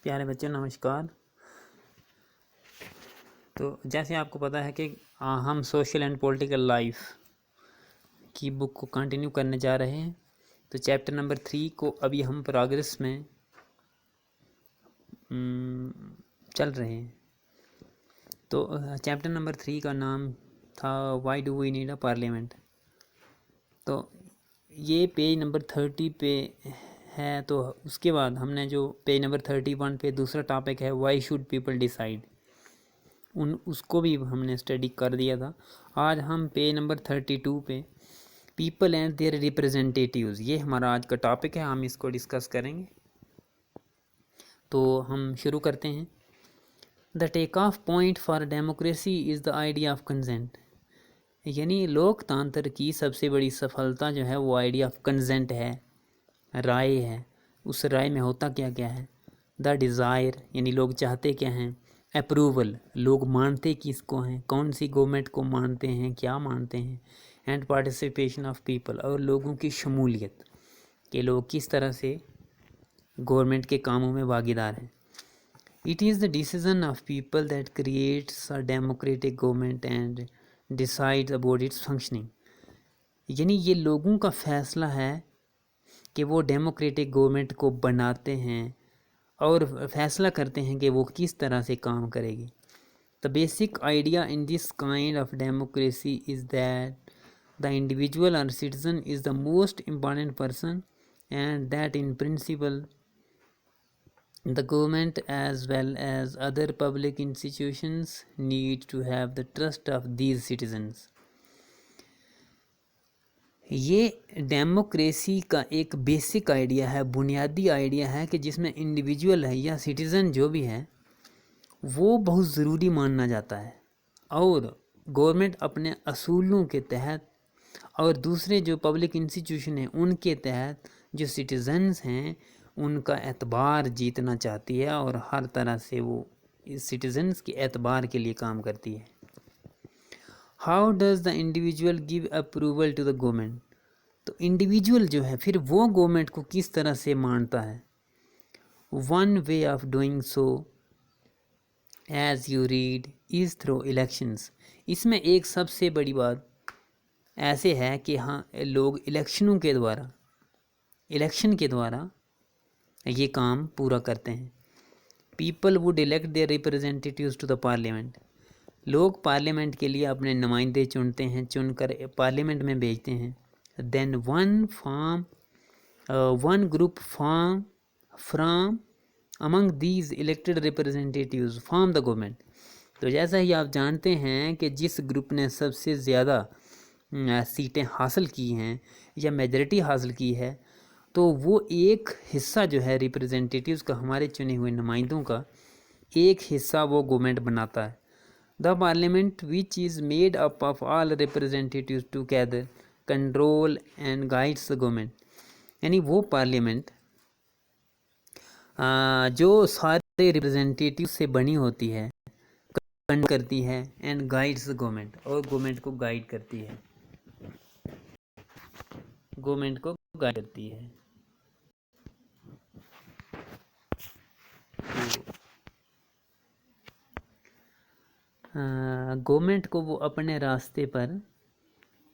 प्यारे बच्चों नमस्कार। तो जैसे आपको पता है कि हम सोशल एंड पॉलिटिकल लाइफ की बुक को कंटिन्यू करने जा रहे हैं। तो चैप्टर नंबर 3 को अभी हम प्रोग्रेस में चल रहे हैं। तो चैप्टर नंबर 3 का नाम था why do we need a parliament. तो ये पेज नंबर 30 पे है। तो उसके बाद हमने जो पेज नंबर 31 पे दूसरा टॉपिक है व्हाई शुड पीपल डिसाइड, उसको भी हमने स्टडी कर दिया था। आज हम पेज नंबर 32 पे पीपल एंड देयर रिप्रेजेंटेटिव्स, ये हमारा आज का टॉपिक है, हम इसको डिस्कस करेंगे। तो हम शुरू करते हैं। The take off point for democracy is the idea of consent, यानी लोकतंत्र की सबसे बड़ी सफलता जो है वो आइडिया ऑफ कंसेंट है, राय है। उस राय में होता क्या क्या है। द डिज़ायर, यानी लोग चाहते क्या हैं। अप्रूवल, लोग मानते किसको हैं, कौन सी गवर्नमेंट को मानते हैं, क्या मानते हैं। एंड पार्टिसिपेशन ऑफ पीपल, और लोगों की शमूलियत, कि लोग किस तरह से गवर्नमेंट के कामों में भागीदार हैं। It is the decision of people that creates a democratic government and decides about it's functioning, यानी ये लोगों का फैसला है कि वो डेमोक्रेटिक गवर्नमेंट को बनाते हैं और फैसला करते हैं कि वो किस तरह से काम करेगी। The basic idea in this kind of democracy is that the individual or citizen is the most important person and that in principle the government as well as other public institutions need to have the trust of these citizens. ये democracy का एक basic idea है, बुनियादी idea है, कि जिसमें individual है या सिटीज़न जो भी है वो बहुत ज़रूरी माना जाता है, और गवर्नमेंट अपने असूलों के तहत और दूसरे जो पब्लिक इंस्टीट्यूशन हैं उनके तहत जो सिटीजन्स हैं उनका एतबार जीतना चाहती है, और हर तरह से वो इस सिटीजन्स के एतबार के लिए काम करती है। How does the individual give approval to the government, तो इंडिविजुअल जो है फिर वो गवर्नमेंट को किस तरह से मानता है। One way of doing so as you read is through elections, इसमें एक सबसे बड़ी बात ऐसे है कि हाँ लोग इलेक्शन के द्वारा ये काम पूरा करते हैं। People would elect their representatives to the parliament, लोग पार्लियामेंट के लिए अपने नुमाइंदे चुनते हैं, चुनकर पार्लियामेंट में भेजते हैं। Then one group form from among these elected representatives form the government, तो जैसा ही आप जानते हैं कि जिस ग्रुप ने सबसे ज़्यादा सीटें हासिल की हैं या मेजॉरिटी हासिल की है, तो वो एक हिस्सा जो है रिप्रेजेंटेटिव्स का, हमारे चुने हुए नुमाइंदों का एक हिस्सा वो गवर्नमेंट बनाता है। The parliament which is made up of all representatives together control and guides the government, यानी वो पार्लियामेंट जो सारे रिप्रेजेंटेटिव से बनी होती है, करती है एंड गाइड्स द गवर्नमेंट, और गवर्नमेंट को गाइड करती है, गवर्नमेंट को वो अपने रास्ते पर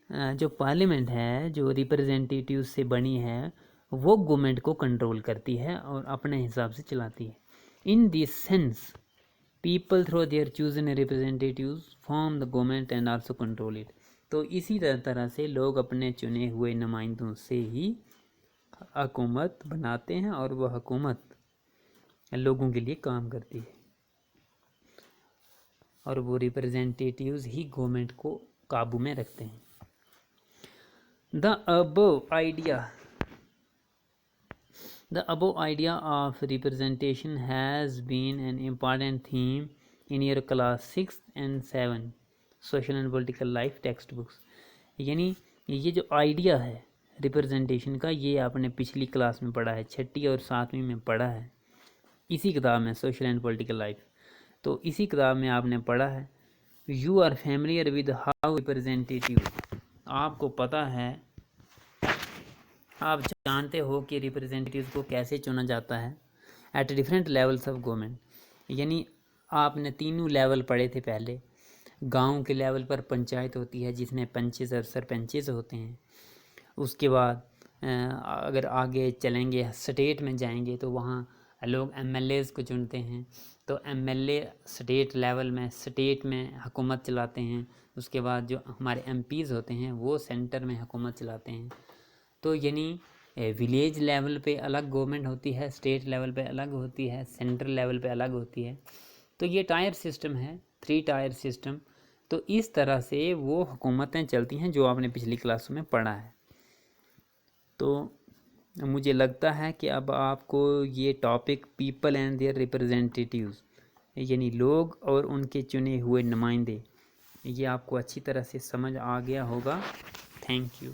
जो पार्लियामेंट है जो रिप्रेजेंटेटिव से बनी है वो गवर्नमेंट को कंट्रोल करती है और अपने हिसाब से चलाती है। In this sense people through their chosen representatives form the government and also control it, तो इसी तरह से लोग अपने चुने हुए नुमाइंदों से ही हुकूमत बनाते हैं और वह हुकूमत लोगों के लिए काम करती है, और वो रिप्रेजेंटेटिव्स ही गवर्नमेंट को काबू में रखते हैं। The above idea of representation has been an important theme in your class 6 and 7 social and political life textbooks, यानी ये जो आइडिया है रिप्रेजेंटेशन का ये आपने पिछली क्लास में पढ़ा है, 6वीं और 7वीं में पढ़ा है इसी किताब में सोशल एंड पॉलिटिकल लाइफ। तो इसी किताब में आपने पढ़ा है। You are familiar with how representative, आपको पता है, आप जानते हो कि रिप्रेजेंटेटिव को कैसे चुना जाता है। At different levels of government. यानी आपने तीनों लेवल पढ़े थे पहले। गांव के लेवल पर पंचायत होती है जिसमें पंचेस और सरपंचेस होते हैं। उसके बाद अगर आगे चलेंगे स्टेट में जाएंगे तो वहाँ लोग एमएलएज़ को चुनते हैं। तो एमएलए स्टेट लेवल में स्टेट में हुकूमत चलाते हैं। उसके बाद जो हमारे एमपीज़ होते हैं वो सेंटर में हुकूमत चलाते हैं। तो यानी विलेज लेवल पे अलग गवर्नमेंट होती है, स्टेट लेवल पे अलग होती है, सेंट्रल लेवल पे अलग होती है। तो ये टायर सिस्टम है, 3 टायर सिस्टम। तो इस तरह से वो हुकूमतें चलती हैं जो आपने पिछली क्लासों में पढ़ा है। तो मुझे लगता है कि अब आपको ये topic people and their representatives यानी लोग और उनके चुने हुए नुमाइंदे, ये आपको अच्छी तरह से समझ आ गया होगा। Thank you.